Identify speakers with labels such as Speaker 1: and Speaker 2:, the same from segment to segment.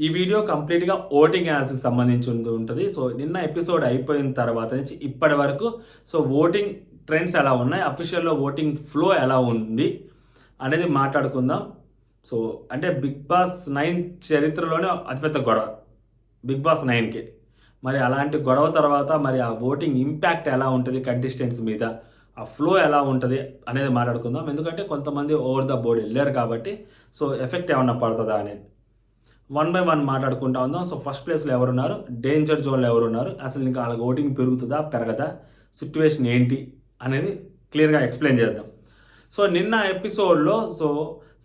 Speaker 1: ఈ వీడియో కంప్లీట్గా voting analysis సంబంధించి ఉంటుంది. సో నిన్న ఎపిసోడ్ అయిపోయిన తర్వాత నుంచి ఇప్పటి వరకు సో ఓటింగ్ ట్రెండ్స్ ఎలా ఉన్నాయి, అఫీషియల్లో ఓటింగ్ ఫ్లో ఎలా ఉంది అనేది మాట్లాడుకుందాం. సో అంటే బిగ్ బాస్ 9 చరిత్రలోనే అతిపెద్ద గొడవ బిగ్ బాస్ 9కి. మరి అలాంటి గొడవ తర్వాత మరి ఆ ఓటింగ్ ఇంపాక్ట్ ఎలా ఉంటుంది కంటెస్టెంట్స్ మీద, ఆ ఫ్లో ఎలా ఉంటుంది అనేది మాట్లాడుకుందాం. ఎందుకంటే కొంతమంది ఓవర్ ద బోర్డ్ వెళ్ళారు కాబట్టి సో ఎఫెక్ట్ ఏమన్నా పడుతుందా అనేది వన్ బై వన్ మాట్లాడుకుంటా ఉందాం. సో ఫస్ట్ ప్లేస్లో ఎవరున్నారు, డేంజర్ జోన్లో ఎవరున్నారు, అసలు ఇంకా వాళ్ళకి ఓటింగ్ పెరుగుతుందా పెరగదా, సిచ్యువేషన్ ఏంటి అనేది క్లియర్గా ఎక్స్ప్లెయిన్ చేద్దాం. సో నిన్న ఎపిసోడ్లో సో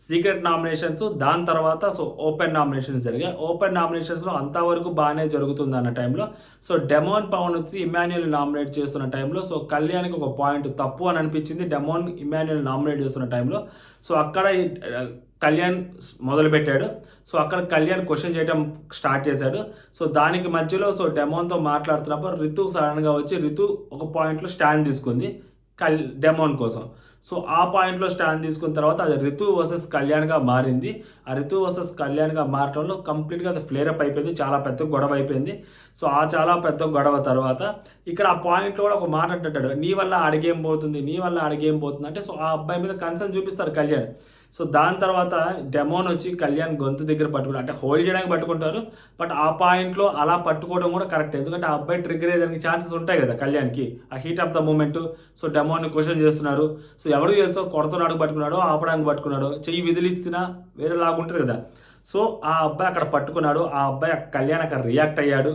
Speaker 1: సీక్రెట్ నామినేషన్స్, దాని తర్వాత సో ఓపెన్ నామినేషన్స్ జరిగాయి. ఓపెన్ నామినేషన్స్లో అంతవరకు బాగానే జరుగుతుంది అన్న టైంలో సో డెమోన్ పవన్ వచ్చి ఇమాన్యుయల్ నామినేట్ చేస్తున్న టైంలో సో కళ్యాణ్కి ఒక పాయింట్ తప్పు అని అనిపించింది. డెమోన్ ఇమాన్యుయల్ నామినేట్ చేస్తున్న టైంలో సో అక్కడ కళ్యాణ్ మొదలుపెట్టాడు. సో అక్కడ కళ్యాణ్ క్వశ్చన్ చేయడం స్టార్ట్ చేశాడు. సో దానికి మధ్యలో సో డెమోన్తో మాట్లాడుతున్నప్పుడు రితు సడన్గా వచ్చి రితు ఒక పాయింట్లో స్టాండ్ తీసుకుంది డెమోన్ కోసం. సో ఆ పాయింట్లో స్టాండ్ తీసుకున్న తర్వాత అది రితు వర్సెస్ కళ్యాణ్గా మారింది. ఆ రితు వర్సెస్ కళ్యాణ్గా మారటంలో కంప్లీట్గా అది ఫ్లేరప్ అయిపోయింది, చాలా పెద్ద గొడవ అయిపోయింది. సో ఆ చాలా పెద్ద గొడవ తర్వాత ఇక్కడ ఆ పాయింట్లో కూడా ఒక మాట అంటాడు, నీ వల్ల అడిగేం పోతుంది, నీ వల్ల అడిగేం పోతుంది అంటే సో ఆ అబ్బాయి మీద కన్సర్న్ చూపిస్తారు కళ్యాణ్. సో దాని తర్వాత డెమోన్ వచ్చి కళ్యాణ్ గొంతు దగ్గర పట్టుకుంటారు, అంటే హోల్డ్ చేయడానికి పట్టుకుంటారు. బట్ ఆ పాయింట్లో అలా పట్టుకోవడం కూడా కరెక్ట్, ఎందుకంటే ఆ అబ్బాయి ట్రిగ్గర్ అయ్యేదానికి ఛాన్సెస్ ఉంటాయి కదా కళ్యాణ్కి, ఆ heat of the moment. So డెమోన్ని క్వశ్చన్ చేస్తున్నారు. సో ఎవరికి తెలుసో కొడుతున్నాడు పట్టుకున్నాడో ఆపడానికి పట్టుకున్నాడో, చెయ్యి విదిలిస్తున్నా వేరే లాగుంటుంది కదా. సో ఆ అబ్బాయి అక్కడ పట్టుకున్నాడు, ఆ అబ్బాయి కళ్యాణ్ అక్కడ రియాక్ట్ అయ్యాడు.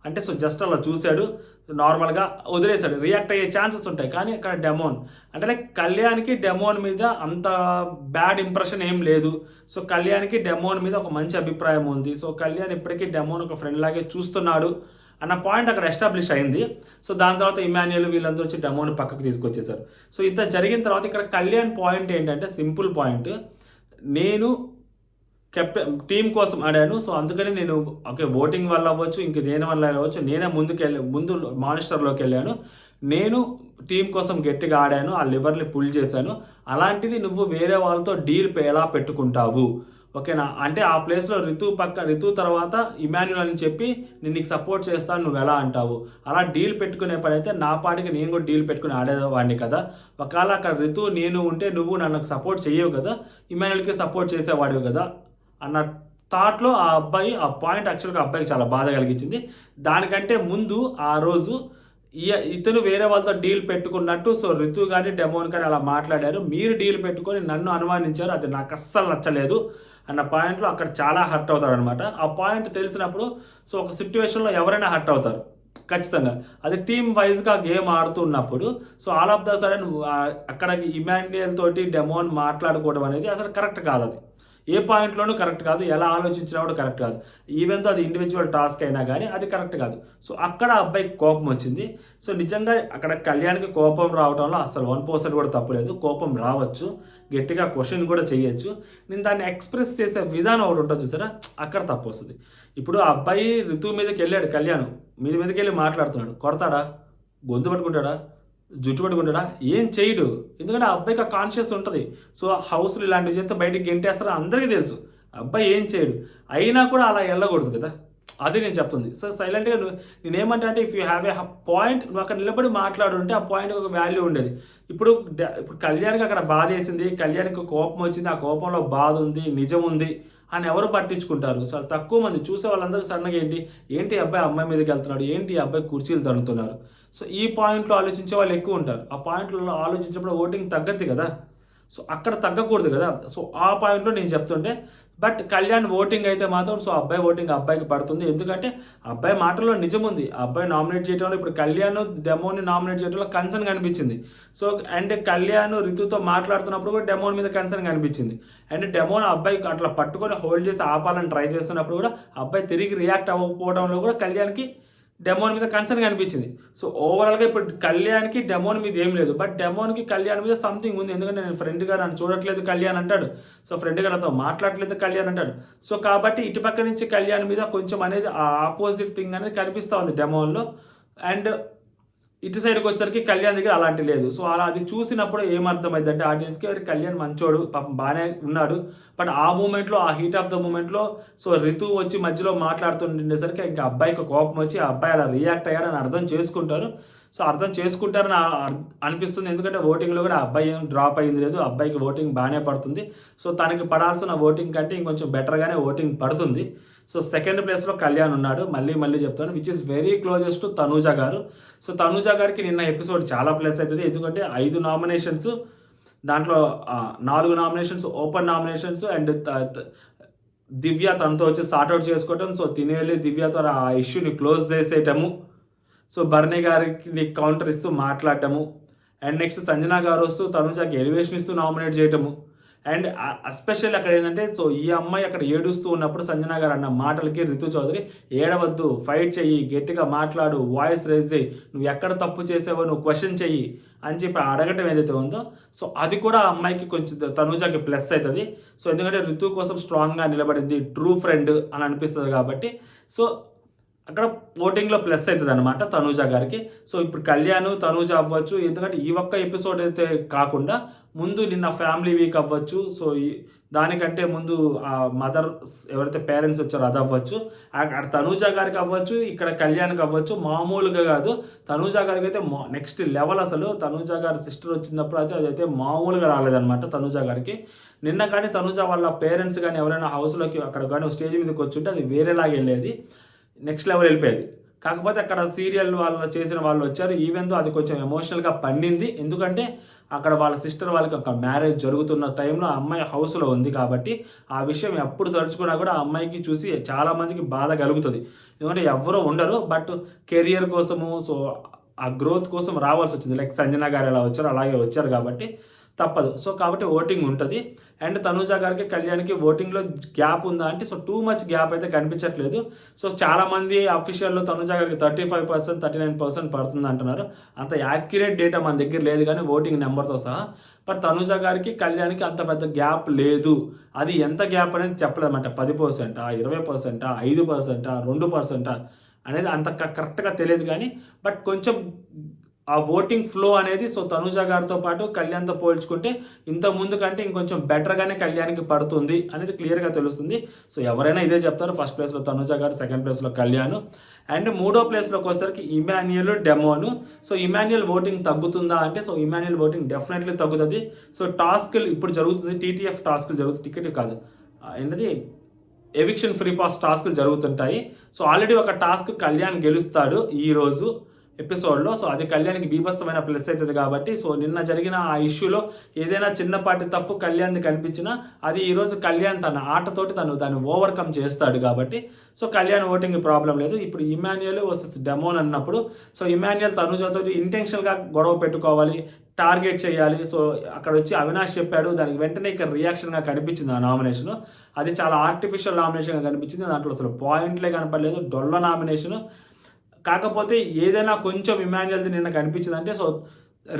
Speaker 1: అంటే సో జస్ట్ అలా చూశాడు, నార్మల్గా వదిలేశాడు. రియాక్ట్ అయ్యే ఛాన్సెస్ ఉంటాయి. కానీ అక్కడ డెమోన్ అంటే లైక్ కళ్యాణ్కి డెమోన్ మీద అంత బ్యాడ్ ఇంప్రెషన్ ఏం లేదు. సో కళ్యాణ్కి డెమోన్ మీద ఒక మంచి అభిప్రాయం ఉంది. సో కళ్యాణ్ ఇప్పటికీ డెమోన్ ఒక ఫ్రెండ్ లాగే చూస్తున్నాడు అన్న పాయింట్ అక్కడ ఎస్టాబ్లిష్ అయింది. సో దాని తర్వాత ఇమాన్యుయల్ వీళ్ళందరూ వచ్చి డెమోన్ పక్కకు తీసుకొచ్చేసారు. సో ఇంత జరిగిన తర్వాత ఇక్కడ కళ్యాణ్ పాయింట్ ఏంటంటే సింపుల్ పాయింట్, నేను టీం కోసం ఆడాను. సో అందుకని నేను ఓకే ఓటింగ్ వల్ల అవ్వచ్చు, ఇంక దేని వల్ల అవ్వచ్చు, నేనే ముందు మానిస్టర్లోకి వెళ్ళాను, నేను టీం కోసం గట్టిగా ఆడాను, ఆ లివర్ని పుల్ చేశాను. అలాంటిది నువ్వు వేరే వాళ్ళతో డీల్ ఎలా పెట్టుకుంటావు, ఓకేనా అంటే ఆ ప్లేస్లో రితు తర్వాత ఇమాన్యుయల్ అని చెప్పి నేను నీకు సపోర్ట్ చేస్తాను, నువ్వు ఎలా అంటావు? అలా డీల్ పెట్టుకునే పని అయితే నా పాటికి నేను కూడా డీల్ పెట్టుకుని ఆడేవాడిని కదా. ఒకవేళ అక్కడ రితు నేను ఉంటే నువ్వు నన్ను సపోర్ట్ చేయవు కదా, ఇమాన్యుయల్కి సపోర్ట్ చేసేవాడివి కదా అన్న థాట్లో ఆ అబ్బాయి ఆ పాయింట్ యాక్చువల్గా అబ్బాయికి చాలా బాధ కలిగించింది. దానికంటే ముందు ఆ రోజు ఇతను వేరే వాళ్ళతో డీల్ పెట్టుకున్నట్టు సో రితు కానీ డెమోన్ కానీ అలా మాట్లాడారు, మీరు డీల్ పెట్టుకొని నన్ను అనుమానించారు, అది నాకు అస్సలు నచ్చలేదు అన్న పాయింట్లో అక్కడ చాలా హర్ట్ అవుతాడు అనమాట. ఆ పాయింట్ తెలిసినప్పుడు సో ఒక సిచ్యువేషన్లో ఎవరైనా హర్ట్ అవుతారు ఖచ్చితంగా. అది టీమ్ వైజ్గా గేమ్ ఆడుతున్నప్పుడు so all of the sudden అక్కడ ఇమాన్యుయల్ తోటి డెమోన్ మాట్లాడుకోవడం అనేది అసలు కరెక్ట్ కాదు. అది ఏ పాయింట్లోనూ కరెక్ట్ కాదు, ఎలా ఆలోచించినా కూడా కరెక్ట్ కాదు. ఈవెన్ తో అది ఇండివిజువల్ టాస్క్ అయినా కానీ అది కరెక్ట్ కాదు. సో అక్కడ అబ్బాయికి కోపం వచ్చింది. సో నిజంగా అక్కడ కళ్యాణ్కి కోపం రావడంలో అసలు 1% కూడా తప్పులేదు. కోపం రావచ్చు, గట్టిగా క్వశ్చన్ కూడా చేయొచ్చు. నేను దాన్ని ఎక్స్ప్రెస్ చేసే విధానం ఒకటి ఉంటుంది చూసారా, అక్కడ తప్పు వస్తుంది. ఇప్పుడు ఆ అబ్బాయి ఋతువు మీదకి వెళ్ళాడు, కళ్యాణ్ మీదకి వెళ్ళి మాట్లాడుతున్నాడు, కొడతాడా, గొంతు పట్టుకుంటాడా, జుట్టు పట్టుకుంటాడా, ఏం చేయడు. ఎందుకంటే ఆ అబ్బాయికి ఆ కాన్షియస్ ఉంటుంది. సో హౌస్లు ఇలాంటివి చేస్తే బయటికి గెంటేస్తారో అందరికీ తెలుసు, అబ్బాయి ఏం చేయడు. అయినా కూడా అలా వెళ్ళకూడదు కదా, అది నేను చెప్తుంది. సో సైలెంట్గా నేనేమంటా అంటే if you have a point, నువ్వు అక్కడ నిలబడి మాట్లాడుంటే ఆ పాయింట్ ఒక వాల్యూ ఉండేది. ఇప్పుడు కళ్యాణ్కి అక్కడ బాధ వేసింది, కళ్యాణ్కి కోపం వచ్చింది, ఆ కోపంలో బాధ ఉంది, నిజం ఉంది అని ఎవరు పట్టించుకుంటారు? చాలా తక్కువ మంది. చూసే వాళ్ళందరికీ సడన్గా ఏంటి అబ్బాయి అమ్మాయి మీదకి వెళ్తున్నాడు, ఏంటి అబ్బాయి కుర్చీలు తన్నుతున్నారు. సో ఈ పాయింట్లో ఆలోచించే వాళ్ళు ఎక్కువ ఉంటారు. ఆ పాయింట్లో ఆలోచించినప్పుడు ఓటింగ్ తగ్గద్ది కదా. సో అక్కడ తగ్గకూడదు కదా. సో ఆ పాయింట్లో నేను చెప్తుంటే బట్ కళ్యాణ్ ఓటింగ్ అయితే మాత్రం సో అబ్బాయి ఓటింగ్ అబ్బాయికి పడుతుంది. ఎందుకంటే అబ్బాయి మాటల్లో నిజం ఉంది. ఆ అబ్బాయి నామినేట్ చేయడంలో ఇప్పుడు కళ్యాణ్ డెమోని నామినేట్ చేయడంలో కన్సర్న్ కనిపించింది. సో అండ్ కళ్యాణ్ రితుతో మాట్లాడుతున్నప్పుడు కూడా డెమోన్ మీద కన్సర్న్ కనిపించింది. అండ్ డెమోన్ అబ్బాయికి అట్లా పట్టుకొని హోల్డ్ చేసి ఆపాలని ట్రై చేస్తున్నప్పుడు కూడా అబ్బాయి తిరిగి రియాక్ట్ అవ్వకపోవడంలో కూడా కళ్యాణ్కి డెమోన్ మీద కన్సర్న్ కనిపించింది. సో ఓవరాల్గా ఇప్పుడు కళ్యాణ్కి డెమోన్ మీద ఏం లేదు, బట్ డెమోన్కి కళ్యాణ్ మీద సంథింగ్ ఉంది. ఎందుకంటే నేను ఫ్రెండ్గా నన్ను చూడట్లేదు కళ్యాణ్ అంటాడు, సో ఫ్రెండ్గా నాతో మాట్లాడట్లేదు కళ్యాణ్ అంటాడు. సో కాబట్టి ఇటుపక్క నుంచి కళ్యాణ్ మీద కొంచెం అనేది ఆ ఆపోజిట్ థింగ్ అనేది కనిపిస్తూ ఉంది డెమోన్లో. అండ్ ఇటు సైడ్కి వచ్చేసరికి కళ్యాణ్ దగ్గర అలాంటి లేదు. సో అలా అది చూసినప్పుడు ఏమర్థమైంది అంటే ఆడియన్స్కి కళ్యాణ్ మంచోడు, పాపం బాగానే ఉన్నాడు. బట్ ఆ మూమెంట్లో, ఆ హీట్ ఆఫ్ ద మూమెంట్లో సో రితు వచ్చి మధ్యలో మాట్లాడుతుండేసరికి ఇంకా అబ్బాయికి కోపం వచ్చి ఆ అబ్బాయి అలా రియాక్ట్ అయ్యారని అర్థం చేసుకుంటారు. సో అర్థం చేసుకుంటారని అనిపిస్తుంది. ఎందుకంటే ఓటింగ్లో కూడా ఆ అబ్బాయి ఏం డ్రాప్ అయ్యింది లేదు, అబ్బాయికి ఓటింగ్ బాగానే పడుతుంది. సో తనకి పడాల్సిన ఓటింగ్ కంటే ఇంకొంచెం బెటర్గానే ఓటింగ్ పడుతుంది. సో సెకండ్ ప్లేస్లో కళ్యాణ్ ఉన్నాడు. మళ్ళీ చెప్తాను, which is very closest to Tanuja గారు. సో తనూజ గారికి నిన్న ఎపిసోడ్ చాలా ప్లస్ అవుతుంది. ఎందుకంటే 5 నామినేషన్స్, దాంట్లో 4 నామినేషన్స్ ఓపెన్ నామినేషన్స్ అండ్ దివ్య తనతో వచ్చి సార్ట్అవుట్ చేసుకోవటం. సో తినేళ్ళి దివ్యతో ఆ ఇష్యూని క్లోజ్ చేసేయటము. సో బర్నీ గారికి కౌంటర్ ఇస్తూ మాట్లాడటము. అండ్ నెక్స్ట్ సంజన గారు వస్తూ తనూజకి ఎలివేషన్ ఇస్తూ నామినేట్ చేయటము. అండ్ ఎస్పెషల్లీ అక్కడ ఏంటంటే సో ఈ అమ్మాయి అక్కడ ఏడుస్తూ ఉన్నప్పుడు సంజన గారు అన్న మాటలకి రితు చౌదరి ఏడవద్దు, ఫైట్ చెయ్యి, గట్టిగా మాట్లాడు, వాయిస్ రేజ్ చేయి, నువ్వు ఎక్కడ తప్పు చేసావో నువ్వు క్వశ్చన్ చెయ్యి అని చెప్పి అడగటం ఏదైతే ఉందో సో అది కూడా ఆ అమ్మాయికి కొంచెం తనూజకి ప్లస్ అవుతుంది. సో ఎందుకంటే రితు కోసం స్ట్రాంగ్గా నిలబడింది, ట్రూ ఫ్రెండ్ అని అనిపిస్తుంది కాబట్టి సో అక్కడ ఓటింగ్లో ప్లస్ అవుతుంది అనమాట తనూజ గారికి. సో ఇప్పుడు కళ్యాణ్ తనూజ అవ్వచ్చు, ఎందుకంటే ఈ ఒక్క ఎపిసోడ్ అయితే కాకుండా ముందు నిన్న ఫ్యామిలీ వీక్ అవ్వచ్చు. సో దానికంటే ముందు ఆ మదర్ ఎవరైతే పేరెంట్స్ వచ్చారో అది అవ్వచ్చు, అక్కడ తనూజ గారికి అవ్వచ్చు, ఇక్కడ కళ్యాణ్కి అవ్వచ్చు. మామూలుగా కాదు, తనూజ గారికి అయితే నెక్స్ట్ లెవెల్. అసలు తనూజ గారి సిస్టర్ వచ్చినప్పుడు అయితే అదైతే మామూలుగా రాలేదనమాట తనూజ గారికి. నిన్న కానీ తనూజ వాళ్ళ పేరెంట్స్ కానీ ఎవరైనా హౌస్లోకి అక్కడ కానీ స్టేజ్ మీదకి వచ్చుంటే అది వేరేలాగా వెళ్ళేది, నెక్స్ట్ లెవెల్ వెళ్ళిపోయేది. కాకపోతే అక్కడ సీరియల్ వాళ్ళు చేసిన వాళ్ళు వచ్చారు. ఈవెంతో అది కొంచెం ఎమోషనల్గా పండింది. ఎందుకంటే అక్కడ వాళ్ళ సిస్టర్ వాళ్ళకి ఒక మ్యారేజ్ జరుగుతున్న టైంలో ఆ అమ్మాయి హౌస్లో ఉంది కాబట్టి ఆ విషయం ఎప్పుడు తలుచుకున్నా కూడా ఆ అమ్మాయికి చూసి చాలామందికి బాధ కలుగుతుంది. ఎందుకంటే ఎవరో ఉండరు, బట్ కెరియర్ కోసము సో ఆ గ్రోత్ కోసం రావాల్సి వచ్చింది. లైక్ సంజన గారు ఎలా వచ్చారో అలాగే వచ్చారు కాబట్టి తప్పదు. సో కాబట్టి ఓటింగ్ ఉంటుంది. అండ్ తనూజ గారికి కళ్యాణ్కి ఓటింగ్లో గ్యాప్ ఉందా అంటే సో టూ మచ్ గ్యాప్ అయితే కనిపించట్లేదు. సో చాలామంది అఫీషియల్లో తనూజ గారికి 35%, 39% పడుతుంది అంటున్నారు. అంత యాక్యురేట్ డేటా మన దగ్గర లేదు కానీ ఓటింగ్ నెంబర్తో సహా. బట్ తనూజ గారికి కళ్యాణ్కి అంత పెద్ద గ్యాప్ లేదు. అది ఎంత గ్యాప్ అనేది చెప్పలేదన్నమాట. 10%, 20%, 5%, 2% అనేది అంత కరెక్ట్గా తెలియదు కానీ బట్ కొంచెం ఆ ఓటింగ్ ఫ్లో అనేది సో తనూజ గారితో పాటు కళ్యాణ్తో పోల్చుకుంటే ఇంత ముందు కంటే ఇంకొంచెం బెటర్గానే కళ్యాణ్కి పడుతుంది అనేది క్లియర్గా తెలుస్తుంది. సో ఎవరైనా ఇదే చెప్తారు. ఫస్ట్ ప్లేస్లో తనూజ గారు, సెకండ్ ప్లేస్లో కళ్యాణ్, అండ్ మూడో ప్లేస్లోకి వచ్చేసరికి ఇమాన్యుయల్, డెమోను. సో ఇమాన్యుయల్ ఓటింగ్ తగ్గుతుందా అంటే సో ఇమాన్యుయల్ ఓటింగ్ డెఫినెట్లీ తగ్గుతుంది. సో టాస్క్లు ఇప్పుడు జరుగుతుంది, టీటీఎఫ్ టాస్క్లు జరుగుతుంది, టికెట్ కాదు ఏంటది ఎవిక్షన్ ఫ్రీ పాస్ టాస్క్లు జరుగుతుంటాయి. సో ఆల్రెడీ ఒక టాస్క్ కళ్యాణ్ గెలుస్తాడు ఈరోజు ఎపిసోడ్లో. సో అది కళ్యాణ్కి బీభత్సమైన ప్లస్ అవుతుంది కాబట్టి సో నిన్న జరిగిన ఆ ఇష్యూలో ఏదైనా చిన్నపాటి తప్పు కళ్యాణ్ది కనిపించినా అది ఈరోజు కళ్యాణ్ తన ఆటతోటి దాన్ని ఓవర్కమ్ చేస్తాడు కాబట్టి సో కళ్యాణ్ ఓటింగ్ ప్రాబ్లం లేదు. ఇప్పుడు ఇమాన్యుయల్ వర్సెస్ డెమోన్ అన్నప్పుడు సో ఇమాన్యుయల్ తనుజతో ఇంటెన్షనల్గా గొడవ పెట్టుకోవాలి, టార్గెట్ చేయాలి. సో అక్కడ వచ్చి అవినాష్ చెప్పాడు, దానికి వెంటనే ఇక్కడ రియాక్షన్గా కనిపించింది ఆ నామినేషన్. అది చాలా ఆర్టిఫిషియల్ నామినేషన్గా కనిపించింది. దాంట్లో అసలు పాయింట్లే కనపడలేదు, డొల్ల నామినేషన్. కాకపోతే ఏదైనా కొంచెం ఇమాన్యుయల్ది నిన్న కనిపించిందంటే సో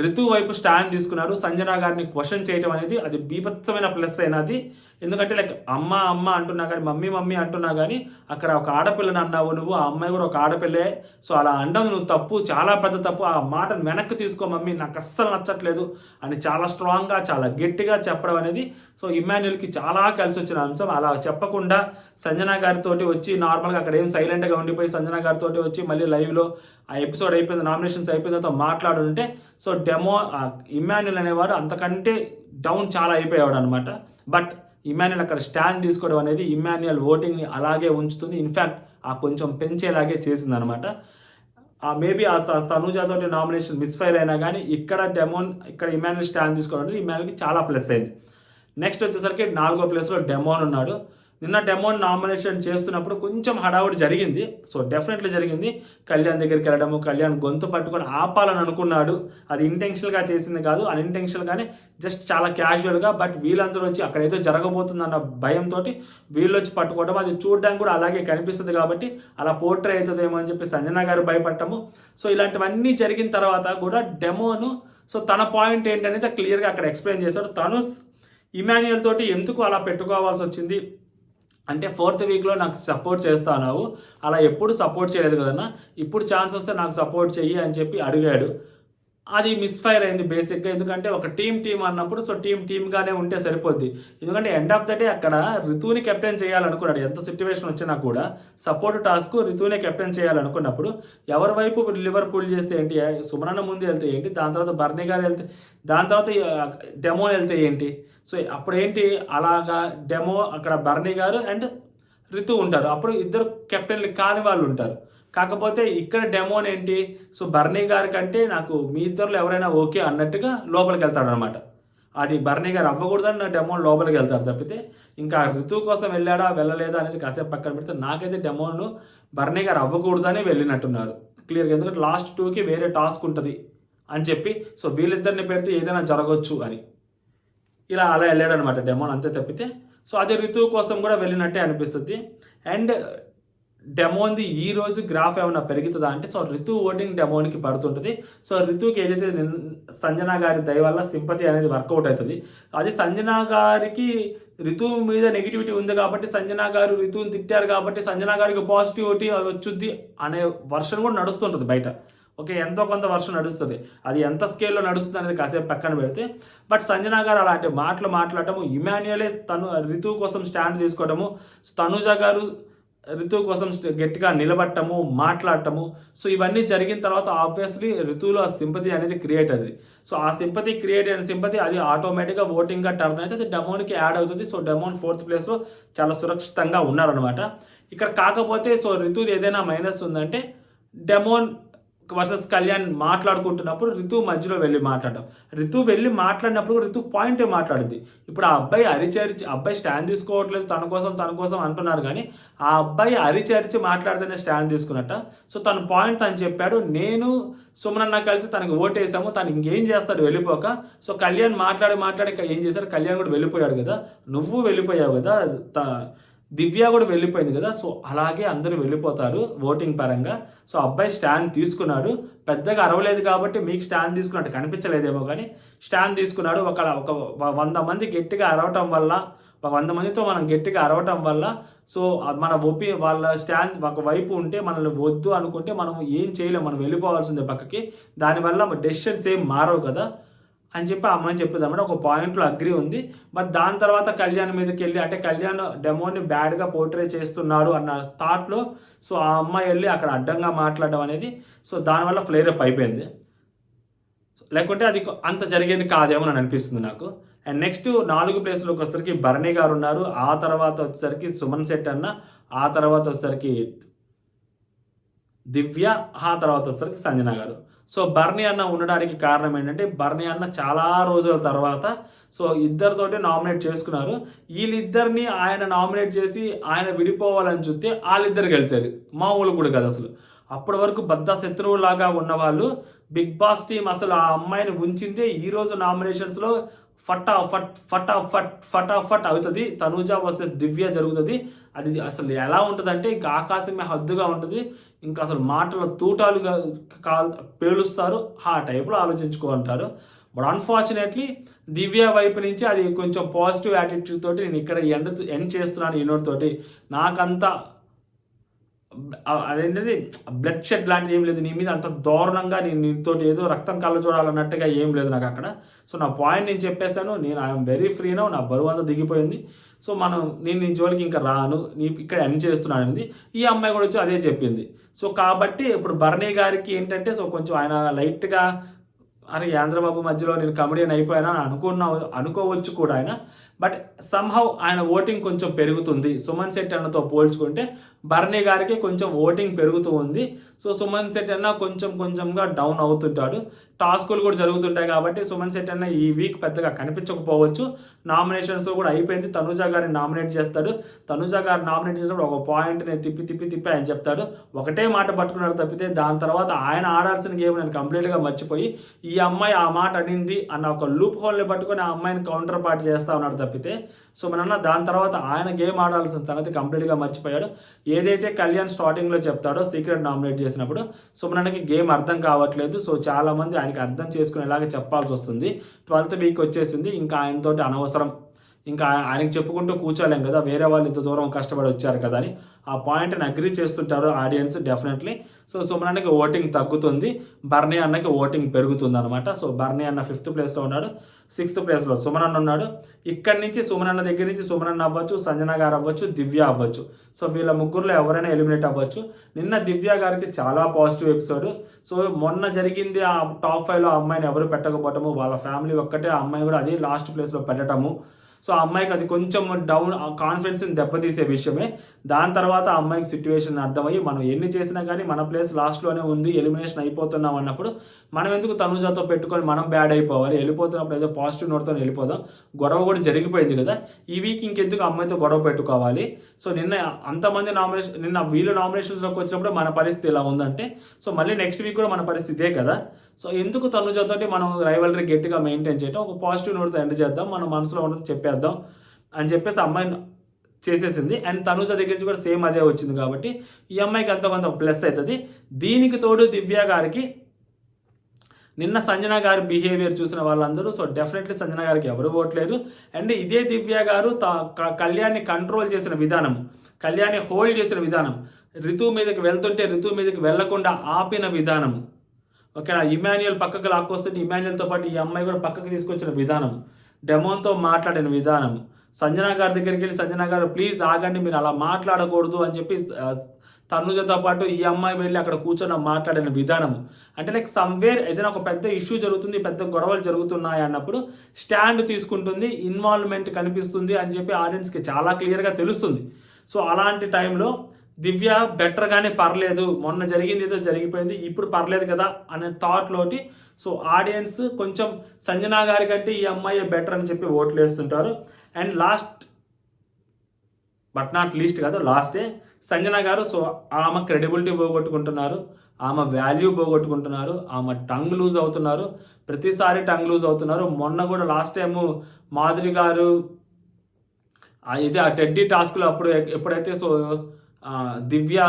Speaker 1: రితు వైపు స్టాండ్ తీసుకున్నారు. సంజన గారిని క్వశ్చన్ చేయడం అనేది అది బీభత్సమైన ప్లస్ అయినది. ఎందుకంటే లైక్ అమ్మ అమ్మ అంటున్నా కానీ, మమ్మీ మమ్మీ అంటున్నా కానీ అక్కడ ఒక ఆడపిల్లని అన్నావు నువ్వు, ఆ అమ్మాయి కూడా ఒక ఆడపిల్లే. సో అలా అనడం నువ్వు తప్పు, చాలా పెద్ద తప్పు. ఆ మాటను వెనక్కి తీసుకో మమ్మీ, నాకు అస్సలు నచ్చట్లేదు అని చాలా స్ట్రాంగ్గా, చాలా గట్టిగా చెప్పడం అనేది సో ఇమాన్యుయల్కి చాలా కలిసి వచ్చిన అంశం. అలా చెప్పకుండా సంజన గారితో వచ్చి నార్మల్గా అక్కడ ఏం సైలెంట్గా ఉండిపోయి సంజన గారితో వచ్చి మళ్ళీ లైవ్లో ఆ ఎపిసోడ్ అయిపోయింది, నామినేషన్స్ అయిపోయిన తర్వాత మాట్లాడుంటే సో ఇమాన్యుయల్ అనేవాడు అంతకంటే డౌన్ చాలా అయిపోయాడు అనమాట. బట్ ఇమాన్యుయల్ అక్కడ స్టాండ్ తీసుకోవడం అనేది ఇమాన్యుయల్ ఓటింగ్ని అలాగే ఉంచుతుంది. ఇన్ఫ్యాక్ట్ ఆ కొంచెం పెంచేలాగే చేసింది అనమాట. మేబీ ఆ తనూజతో నామినేషన్ మిస్ఫైర్ అయినా కానీ ఇక్కడ ఇమాన్యుయల్ స్టాండ్ తీసుకోవడం అనేది ఇమాన్యుయల్కి చాలా ప్లస్ అయింది. నెక్స్ట్ వచ్చేసరికి 4వ ప్లేస్లో డెమోన్ ఉన్నాడు. నిన్న డెమోన్ నామినేషన్ చేస్తున్నప్పుడు కొంచెం హడావుడి జరిగింది. సో డెఫినెట్లీ జరిగింది. కళ్యాణ్ దగ్గరికి వెళ్ళడము, కళ్యాణ్ గొంతు పట్టుకొని ఆపాలని అనుకున్నాడు. అది ఇంటెన్షనల్గా చేసింది కాదు, అన్ఇంటెన్షనల్గానే జస్ట్ చాలా క్యాజువల్గా. బట్ వీళ్ళందరూ వచ్చి అక్కడ ఏదో జరగబోతుందన్న భయంతో వీళ్ళు వచ్చి పట్టుకోవడం, అది చూడడానికి కూడా అలాగే కనిపిస్తుంది కాబట్టి అలా పోర్ట్రే అవుతుందేమో అని చెప్పి సంజన గారు భయపడటము. సో ఇలాంటివన్నీ జరిగిన తర్వాత కూడా డెమోను సో తన పాయింట్ ఏంటనేది క్లియర్గా అక్కడ ఎక్స్ప్లెయిన్ చేశాడు. తను ఇమాన్యుయల్ తోటి ఎందుకు అలా పెట్టుకోవాల్సి వచ్చింది, అంటే 4th వీక్లో నాకు సపోర్ట్ చేస్తావు, అలా ఎప్పుడు సపోర్ట్ చేయలేదు కదన్నా, ఇప్పుడు ఛాన్స్ వస్తే నాకు సపోర్ట్ చెయ్యి అని చెప్పి అడిగాడు. అది మిస్ఫైర్ అయింది బేసిక్గా. ఎందుకంటే ఒక టీం అన్నప్పుడు సో టీమ్గానే ఉంటే సరిపోద్ది. ఎందుకంటే ఎండ్ ఆఫ్ ద డే అక్కడ రితుని కెప్టెన్ చేయాలనుకున్నాడు. ఎంత సిచ్యువేషన్ వచ్చినా కూడా సపోర్ట్ టాస్క్ రితునే కెప్టెన్ చేయాలనుకున్నప్పుడు ఎవరి వైపు లివర్ పుల్ చేస్తే ఏంటి, సుమనన్న ముందు వెళ్తే ఏంటి, దాని తర్వాత బర్నీ గారు వెళ్తే, దాని తర్వాత డెమో వెళ్తే ఏంటి. సో అప్పుడు ఏంటి, అలాగా డెమో అక్కడ బర్నీ గారు అండ్ రితు ఉంటారు. అప్పుడు ఇద్దరు కెప్టెన్లు కాని వాళ్ళు ఉంటారు. కాకపోతే ఇక్కడ డెమోన్ ఏంటి, సో బర్నీ గారి కంటే నాకు మీ ఇద్దరులో ఎవరైనా ఓకే అన్నట్టుగా లోపలికి వెళ్తాడు అనమాట. అది బర్నీ గారు అవ్వకూడదని నా డెమోన్ లోపలికి వెళ్తారు తప్పితే, ఇంకా ఋతువు కోసం వెళ్ళాడా వెళ్ళలేదా అనేది కాసేపు పక్కన పెడితే నాకైతే డెమోను బర్నీ గారు అవ్వకూడదని వెళ్ళినట్టున్నారు క్లియర్గా. ఎందుకంటే లాస్ట్ 2కి వేరే టాస్క్ ఉంటుంది అని చెప్పి, సో వీళ్ళిద్దరిని పెడితే ఏదైనా జరగవచ్చు అని అలా వెళ్ళాడు అనమాట డెమోన్, అంతే తప్పితే. సో అది ఋతువు కోసం కూడా వెళ్ళినట్టే అనిపిస్తుంది. అండ్ డెమోన్ది ఈ రోజు గ్రాఫ్ ఏమైనా పెరుగుతుందా అంటే, సో ఋతు ఓటింగ్ డెమోన్కి పడుతుంటుంది. సో ఋతువుకి ఏదైతే సంజనా గారి దయ వల్ల సింపతి అనేది వర్కౌట్ అవుతుంది. అది సంజనా గారికి ఋతువు మీద నెగిటివిటీ ఉంది కాబట్టి, సంజనా గారు ఋతువుని తిట్టారు కాబట్టి సంజనా గారికి పాజిటివిటీ వచ్చుద్ది అనే వర్షన్ కూడా నడుస్తుంటుంది బయట. ఓకే, ఎంతో కొంత వర్షం నడుస్తుంది. అది ఎంత స్కేల్లో నడుస్తుంది అనేది కాసేపు పక్కన పెడితే, బట్ సంజనా గారు అలాంటి మాటలు మాట్లాడటము, ఇమాన్యుయలే ఋతువు కోసం స్టాండ్ తీసుకోవడము, తనుజ గారు ఋతువు కోసం గట్టిగా నిలబట్టము, మాట్లాడటము, సో ఇవన్నీ జరిగిన తర్వాత ఆబ్వియస్లీ ఋతువులో ఆ సింపతి అనేది క్రియేట్ అవుతుంది. సో ఆ సింపతి క్రియేట్ అయిన సింపతి అది ఆటోమేటిక్గా ఓటింగ్గా టర్న్ అయితే అది డెమోన్కి యాడ్ అవుతుంది. సో డెమోన్ 4th ప్లేస్లో చాలా సురక్షితంగా ఉన్నారనమాట ఇక్కడ. కాకపోతే సో ఋతువు ఏదైనా మైనస్ ఉందంటే, డెమోన్ వర్సెస్ కళ్యాణ్ మాట్లాడుకుంటున్నప్పుడు ఋతువు మధ్యలో వెళ్ళి మాట్లాడడం, ఋతువు వెళ్ళి మాట్లాడినప్పుడు ఋతువు పాయింటే మాట్లాడింది. ఇప్పుడు ఆ అబ్బాయి అరిచరిచి, అబ్బాయి స్టాండ్ తీసుకోవట్లేదు తన కోసం అంటున్నారు, కానీ ఆ అబ్బాయి అరిచరిచి మాట్లాడితేనే స్టాండ్ తీసుకున్నట్ట. సో తన పాయింట్ తను చెప్పాడు, నేను సుమనన్న కలిసి తనకు ఓటేసాము, తను ఇంకేం చేస్తాడు వెళ్ళిపోక. సో కళ్యాణ్ మాట్లాడి ఏం చేశారు, కళ్యాణ్ కూడా వెళ్ళిపోయాడు కదా, నువ్వు వెళ్ళిపోయావు కదా, దివ్య కూడా వెళ్ళిపోయింది కదా. సో అలాగే అందరూ వెళ్ళిపోతారు ఓటింగ్ పరంగా. సో అబ్బాయి స్టాండ్ తీసుకున్నాడు, పెద్దగా అరవలేదు కాబట్టి మీకు స్టాండ్ తీసుకున్నట్టు కనిపించలేదేమో, కానీ స్టాండ్ తీసుకున్నాడు. ఒక 100 మంది గట్టిగా అరవటం వల్ల, ఒక 100 మందితో మనం గట్టిగా అరవటం వల్ల, సో మన వాళ్ళ స్టాండ్ ఒకవైపు ఉంటే మనల్ని వద్దు అనుకుంటే మనం ఏం చేయలేము, మనం వెళ్ళిపోవాల్సిందే పక్కకి. దానివల్ల డెసిషన్స్ ఏం మారవు కదా అని చెప్పి ఆ అమ్మాయిని చెప్పేది అన్నమాట. ఒక పాయింట్లో అగ్రి ఉంది. మరి దాని తర్వాత కళ్యాణ్ మీదకి వెళ్ళి, అంటే కళ్యాణ్ డెమోని బ్యాడ్గా పోర్ట్రే చేస్తున్నాడు అన్న థాట్లో సో ఆ అమ్మాయి వెళ్ళి అక్కడ అడ్డంగా మాట్లాడడం అనేది సో దానివల్ల ఫ్లేర్ అప్ అయిపోయింది. లేకుంటే అది అంత జరిగేది కాదేమో అని అనిపిస్తుంది నాకు. అండ్ నెక్స్ట్ 4 ప్లేస్లోకి వచ్చేసరికి బర్నీ గారు ఉన్నారు, ఆ తర్వాత వచ్చేసరికి సుమన్ శెట్టి అన్న, ఆ తర్వాత వచ్చేసరికి దివ్య, ఆ తర్వాత వచ్చేసరికి సంజన గారు. సో బర్నీ అన్న ఉండడానికి కారణం ఏంటంటే, బర్నీ అన్న చాలా రోజుల తర్వాత సో ఇద్దరితోటి నామినేట్ చేసుకున్నారు. వీళ్ళిద్దరిని ఆయన నామినేట్ చేసి ఆయన విడిపోవాలని చూస్తే వాళ్ళిద్దరు గెలిచారు. మామూలు కూడా కదా అసలు. అప్పటి వరకు బద్ద శత్రువులాగా ఉన్నవాళ్ళు, బిగ్ బాస్ టీం అసలు ఆ అమ్మాయిని ఉంచిందే ఈరోజు నామినేషన్స్లో ఫటాఫట్ అవుతుంది. తనూజ వర్సెస్ దివ్య జరుగుతుంది. అది అసలు ఎలా ఉంటుందంటే ఇంకా ఆకాశమే హద్దుగా ఉంటుంది. ఇంకా అసలు మాటల తూటాలుగా పేలుస్తారు, ఆ టైప్లో ఆలోచించుకుంటారు. బట్ అన్ఫార్చునేట్లీ దివ్య వైపు నుంచి అది కొంచెం పాజిటివ్ యాటిట్యూడ్ తోటి నేను ఇక్కడ ఎండ్ చేస్తున్నాను ఈ నోట్ తోటి. నాకంతా అదేంటది బ్లడ్ షెడ్ లాంటిది ఏం లేదు, నీ మీద అంత దారుణంగా నేను నీతోటి ఏదో రక్తం కళ్ళ చూడాలన్నట్టుగా ఏం లేదు నాకు అక్కడ. సో నా పాయింట్ నేను చెప్పేశాను, నేను ఐఎమ్ వెరీ ఫ్రీ నౌ, నా బరువు అంతా దిగిపోయింది. సో నేను నీ జోలికి ఇంకా రాను, నీ ఇక్కడ ఎండ్ చేస్తున్నాను అనేది ఈ అమ్మాయి కూడా వచ్చి అదే చెప్పింది. సో కాబట్టి ఇప్పుడు బర్నీ గారికి ఏంటంటే సో కొంచెం ఆయన లైట్గా అరే ఆంధ్రబాబు మధ్యలో నేను కమెడియన్ అయిపోయానా అనుకోవచ్చు కూడా ఆయన. బట్ సమ్హౌ ఆయన ఓటింగ్ కొంచెం పెరుగుతుంది సుమన్ శెట్టి అన్నతో పోల్చుకుంటే. బర్నీ గారికి కొంచెం ఓటింగ్ పెరుగుతూ ఉంది. సో సుమన్ శెట్టి అన్న కొంచెంగా డౌన్ అవుతుంటాడు. టాస్కులు కూడా జరుగుతుంటాయి కాబట్టి సుమన్ శెట్టి అన్న ఈ వీక్ పెద్దగా కనిపించకపోవచ్చు. నామినేషన్స్ కూడా అయిపోయింది, తనూజ గారిని నామినేట్ చేస్తాడు. తనూజ గారు నామినేట్ చేసినప్పుడు ఒక పాయింట్ని తిప్పి ఆయన చెప్తాడు. ఒకటే మాట పట్టుకున్నాడు తప్పితే దాని తర్వాత ఆయన ఆడాల్సిన గేమ్ నేను కంప్లీట్గా మర్చిపోయి ఈ అమ్మాయి ఆ మాట అనింది అన్న ఒక లూప్ హోల్ని పట్టుకొని ఆ అమ్మాయిని కౌంటర్ పార్ట్ చేస్తా ఉన్నాడు తప్పితే. సో మన దాని తర్వాత ఆయన గేమ్ ఆడాల్సిన సంగతి కంప్లీట్గా మర్చిపోయాడు. ఏదైతే కళ్యాణ్ స్టార్టింగ్లో చెప్తాడో సీక్రెట్ నామినేట్ చేసినప్పుడు సుమనన్నకి గేమ్ అర్థం కావట్లేదు, సో చాలామంది ఆయనకి అర్థం చేసుకునేలాగా చెప్పాల్సి వస్తుంది. 12th వీక్ వచ్చేసింది, ఇంకా ఆయనతోటి అనవసరం, ఇంకా ఆయనకి చెప్పుకుంటూ కూర్చోలేం కదా, వేరే వాళ్ళు ఇంత దూరం కష్టపడి వచ్చారు కదా అని ఆ పాయింట్ని అగ్రీ చేస్తుంటారు ఆడియన్స్ డెఫినెట్లీ. సో సుమన్ అన్నకి ఓటింగ్ తగ్గుతుంది, బర్నీ అన్నకి ఓటింగ్ పెరుగుతుంది అనమాట. సో బర్నీ అన్న 5th ప్లేస్లో ఉన్నాడు, 6th ప్లేస్లో సుమన్ అన్న ఉన్నాడు. ఇక్కడి నుంచి సుమన్ అన్న దగ్గర నుంచి సుమన్ అన్న అవ్వచ్చు, సంజన గారు అవ్వచ్చు, దివ్య అవ్వచ్చు. సో వీళ్ళ ముగ్గురులో ఎవరైనా ఎలిమినేట్ అవ్వచ్చు. నిన్న దివ్య గారికి చాలా పాజిటివ్ ఎపిసోడ్. సో మొన్న జరిగింది ఆ టాప్ 5లో ఆ అమ్మాయిని ఎవరు పెట్టకపోవటము, వాళ్ళ ఫ్యామిలీ ఒక్కటే ఆ అమ్మాయి కూడా అదే లాస్ట్ ప్లేస్లో పెట్టడము. సో ఆ అమ్మాయికి అది కొంచెం డౌన్ కాన్ఫిడెన్స్ని దెబ్బతీసే విషయమే. దాని తర్వాత ఆ అమ్మాయికి సిచ్యువేషన్ అర్థమయ్యి మనం ఎన్ని చేసినా కానీ మన ప్లేస్ లాస్ట్లోనే ఉంది, ఎలిమినేషన్ అయిపోతున్నాం అన్నప్పుడు మనం ఎందుకు తనుజాతో పెట్టుకొని మనం బ్యాడ్ అయిపోవాలి, వెళ్ళిపోతున్నప్పుడు ఏదో పాజిటివ్ నోట్తో వెళ్ళిపోదాం. గొడవ కూడా జరిగిపోయింది కదా, ఈ వీక్ ఇంకెందుకు అమ్మాయితో గొడవ పెట్టుకోవాలి. సో నిన్న అంతమంది నిన్న వీళ్ళు నామినేషన్స్లోకి వచ్చినప్పుడు మన పరిస్థితి ఎలా ఉందంటే, సో మళ్ళీ నెక్స్ట్ వీక్ కూడా మన పరిస్థితి ఇదే కదా. సో ఎందుకు తనుజతో మనం రైవలరీ గట్టిగా మెయింటైన్ చేయడం, ఒక పాజిటివ్ నోట్తో ఎండ్ చేద్దాం, మన మనసులో ఉన్నది చెప్పేద్దాం అని చెప్పేసి అమ్మాయిని చేసేసింది. అండ్ తనుజ దగ్గర నుంచి కూడా సేమ్ అదే వచ్చింది కాబట్టి ఈ అమ్మాయికి అంత కొంత ప్లస్ అవుతుంది. దీనికి తోడు దివ్య గారికి నిన్న సంజన గారి బిహేవియర్ చూసిన వాళ్ళందరూ సో డెఫినెట్లీ సంజన గారికి ఎవరు ఓట్లేరు. అండ్ ఇదే దివ్య గారు కళ్యాణ్ని కంట్రోల్ చేసిన విధానం, కళ్యాణ్ని హోల్డ్ చేసిన విధానం, రితు మీదకి వెళ్తుంటే రితు మీదకి వెళ్లకుండా ఆపిన విధానం, ఓకే, ఇమాన్యుయల్ పక్కకు లాక్కొస్తుంటే ఇమాన్యుయల్తో పాటు ఈ అమ్మాయి కూడా పక్కకు తీసుకొచ్చిన విధానం, డెమోన్తో మాట్లాడిన విధానం, సంజన గారి దగ్గరికి వెళ్ళి సంజన గారు ప్లీజ్ ఆగండి మీరు అలా మాట్లాడకూడదు అని చెప్పి తనుజతో పాటు ఈ అమ్మాయి వెళ్ళి అక్కడ కూర్చొని మాట్లాడిన విధానం. అంటే లైక్ సమ్వేర్ ఏదైనా ఒక పెద్ద ఇష్యూ జరుగుతుంది, పెద్ద గొడవలు జరుగుతున్నాయి అన్నప్పుడు స్టాండ్ తీసుకుంటుంది, ఇన్వాల్వ్మెంట్ కనిపిస్తుంది అని చెప్పి ఆడియన్స్కి చాలా క్లియర్గా తెలుస్తుంది. సో అలాంటి టైంలో దివ్య బెటర్గానే పర్లేదు, మొన్న జరిగింది ఏదో జరిగిపోయింది ఇప్పుడు పర్లేదు కదా అనే థాట్లోటి సో ఆడియన్స్ కొంచెం సంజన గారి కంటే ఈ అమ్మాయి బెటర్ అని చెప్పి ఓట్లు వేస్తుంటారు. And last but not least కాదు లాస్టే సంజన గారు. సో ఆమె క్రెడిబిలిటీ పోగొట్టుకుంటున్నారు, ఆమె వాల్యూ పోగొట్టుకుంటున్నారు, ఆమె టంగ్ లూజ్ అవుతున్నారు, ప్రతిసారి టంగ్ లూజ్ అవుతున్నారు. మొన్న కూడా లాస్ట్ టైము మాధురి గారు ఇది ఆ టెడ్డీ టాస్క్లో అప్పుడు ఎప్పుడైతే సో దివ్య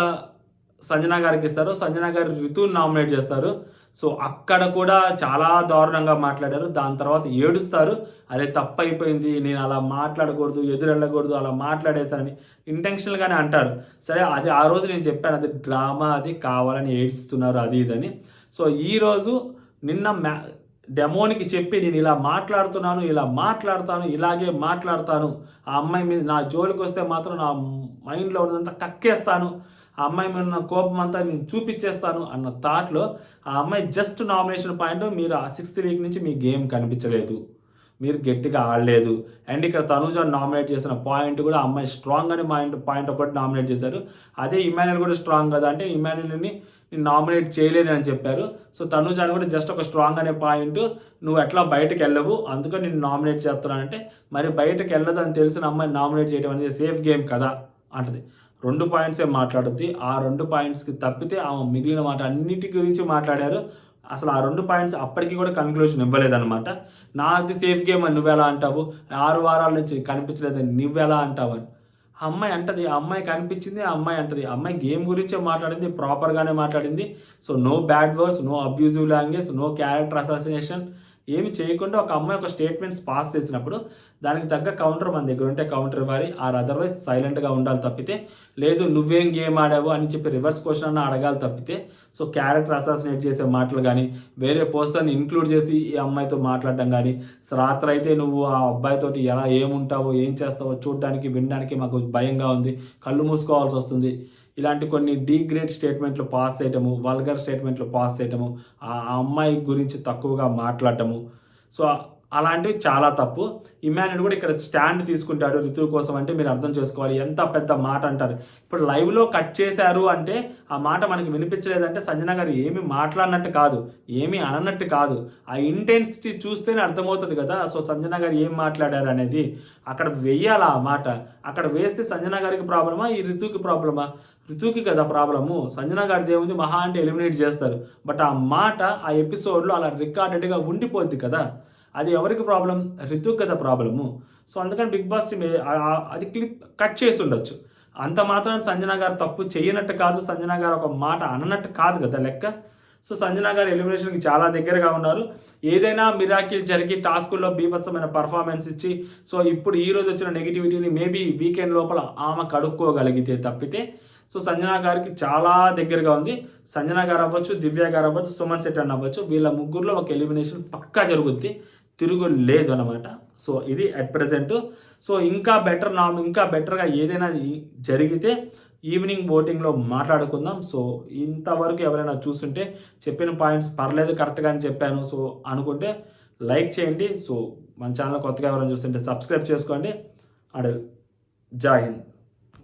Speaker 1: సంజన గారికి ఇస్తారు, సంజన గారు రితుని నామినేట్ చేస్తారు. సో అక్కడ కూడా చాలా దారుణంగా మాట్లాడారు. దాని తర్వాత ఏడుస్తారు, అరే తప్పు అయిపోయింది, నేను అలా మాట్లాడకూడదు, ఎదురెళ్ళకూడదు, అలా మాట్లాడేశానని ఇంటెన్షనల్గానే అంటారు. సరే అది ఆ రోజు నేను చెప్పాను అది డ్రామా, అది కావాలని ఏడుస్తున్నారు అది ఇదని. సో ఈరోజు నిన్న డెమోనికి చెప్పి నేను ఇలా మాట్లాడుతున్నాను, ఇలా మాట్లాడతాను, ఇలాగే మాట్లాడతాను, ఆ అమ్మాయి మీద నా జోలికి వస్తే మాత్రం నా మైండ్లో ఉన్నదంతా కక్కేస్తాను, ఆ అమ్మాయి మీద ఉన్న కోపం అంతా నేను చూపించేస్తాను అన్న థాట్లో ఆ అమ్మాయి జస్ట్ నామినేషన్ పాయింట్. మీరు ఆ 6th వీక్ నుంచి మీ గేమ్ కనిపించలేదు, మీరు గట్టిగా ఆడలేదు. అండ్ ఇక్కడ తనుజ నామినేట్ చేసిన పాయింట్ కూడా అమ్మాయి స్ట్రాంగ్ అని పాయింట్ ఒకటి నామినేట్ చేశారు. అదే ఇమాన్యుయల్ కూడా స్ట్రాంగ్ కదా అంటే ఇమాన్యుయల్ని నేను నామినేట్ చేయలేను అని చెప్పారు. సో తనుజ అని కూడా జస్ట్ ఒక స్ట్రాంగ్ అనే పాయింట్, నువ్వు ఎట్లా బయటకు వెళ్ళవు అందుకని నేను నామినేట్ చేస్తున్నానంటే మరి బయటకు వెళ్ళదు అని తెలిసిన అమ్మాయి నామినేట్ చేయడం అనేది సేఫ్ గేమ్ కదా అంటది. 2 పాయింట్సే మాట్లాడుద్ది, ఆ 2 పాయింట్స్కి తప్పితే ఆమె మిగిలిన మాట అన్నిటి గురించి మాట్లాడారు. అసలు ఆ 2 పాయింట్స్ అప్పటికి కూడా కన్క్లూజన్ ఇవ్వలేదన్నమాట. నాది సేఫ్ గేమ్ అని నువ్వెలా అంటావు, 6 వారాల నుంచి కనిపించలేదని నువ్వెలా అంటావు అని ఆ అమ్మాయి అంటది. ఆ అమ్మాయి కనిపించింది, ఆ అమ్మాయి అంటది. ఆ అమ్మాయి గేమ్ గురించే మాట్లాడింది, ప్రాపర్గానే మాట్లాడింది. So no bad words, no abusive language, no character assassination ఏమి చేయకుండా ఒక అమ్మాయి ఒక స్టేట్మెంట్స్ పాస్ చేసినప్పుడు దానికి తగ్గ కౌంటర్ మన దగ్గర ఉంటే కౌంటర్ ఇవ్వాలి, ఆర్ అదర్వైజ్ సైలెంట్గా ఉండాలి తప్పితే, లేదు నువ్వేం గేమ్ ఆడావు అని చెప్పి రివర్స్ క్వశ్చన్ అన్న అడగాలి తప్పితే సో క్యారెక్టర్ అసాసినేట్ చేసే మాటలు కానీ వేరే పర్సన్ ఇంక్లూడ్ చేసి ఈ అమ్మాయితో మాట్లాడడం కానీ, రాత్రి అయితే నువ్వు ఆ అబ్బాయితోటి ఎలా ఏముంటావో ఏం చేస్తావో చూడడానికి వినడానికి మాకు భయంగా ఉంది, కళ్ళు మూసుకోవాల్సి వస్తుంది, ఇలాంటి కొన్ని డీగ్రేడ్ స్టేట్మెంట్లు పాస్ చేయటము, వల్గర్ స్టేట్మెంట్లు పాస్ చేయటము, ఆ అమ్మాయి గురించి తక్కువగా మాట్లాడటము, సో అలాంటివి చాలా తప్పు. ఇమాన్యుయల్ కూడా ఇక్కడ స్టాండ్ తీసుకుంటాడు రితు కోసం అంటే మీరు అర్థం చేసుకోవాలి ఎంత పెద్ద మాట అంటారు. ఇప్పుడు లైవ్లో కట్ చేశారు అంటే ఆ మాట మనకి వినిపించలేదంటే సంజన గారు ఏమి మాట్లాడినట్టు కాదు, ఏమీ అనన్నట్టు కాదు, ఆ ఇంటెన్సిటీ చూస్తేనే అర్థమవుతుంది కదా. సో సంజన గారు ఏం మాట్లాడారు అనేది అక్కడ వెయ్యాలి ఆ మాట. అక్కడ వేస్తే సంజన గారికి ప్రాబ్లమా, ఈ రితుకి ప్రాబ్లమా? రితుకి కదా ప్రాబ్లము, సంజన గారిది ఏముంది, మహా అంటే ఎలిమినేట్ చేస్తారు. బట్ ఆ మాట ఆ ఎపిసోడ్లో అలా రికార్డెడ్గా ఉండిపోద్ది కదా, అది ఎవరికి ప్రాబ్లం, రితుకి కదా ప్రాబ్లము. సో అందుకని బిగ్ బాస్ అది క్లిప్ కట్ చేసి ఉండొచ్చు. అంత మాత్రం సంజన గారు తప్పు చేయనట్టు కాదు, సంజన గారు ఒక మాట అననట్టు కాదు కదా లెక్క. సో సంజన గారు ఎలిమినేషన్కి చాలా దగ్గరగా ఉన్నారు. ఏదైనా మిరాకిల్ జరిగి టాస్కుల్లో బీభత్సమైన పర్ఫార్మెన్స్ ఇచ్చి సో ఇప్పుడు ఈ రోజు వచ్చిన నెగిటివిటీని మేబీ వీకెండ్ లోపల ఆమె కడుక్కోగలిగితే తప్పితే సో సంజన గారికి చాలా దగ్గరగా ఉంది. సంజన గారు అవ్వచ్చు, దివ్య గారు అవ్వచ్చు, సుమన్ శెట్టి అన్న అవ్వచ్చు, వీళ్ళ ముగ్గురులో ఒక ఎలిమినేషన్ పక్కా జరుగుద్ది, తిరుగు లేదు అనమాట. సో ఇది అట్ ప్రజెంట్. సో ఇంకా బెటర్గా ఏదైనా జరిగితే ఈవినింగ్ ఓటింగ్లో మాట్లాడుకుందాం. సో ఇంతవరకు ఎవరైనా చూస్తుంటే చెప్పిన పాయింట్స్ పర్లేదు కరెక్ట్గా అని చెప్పాను సో అనుకుంటే లైక్ చేయండి. సో మన ఛానల్ కొత్తగా ఎవరైనా చూస్తుంటే సబ్స్క్రైబ్ చేసుకోండి. అండ్ జై హింద్.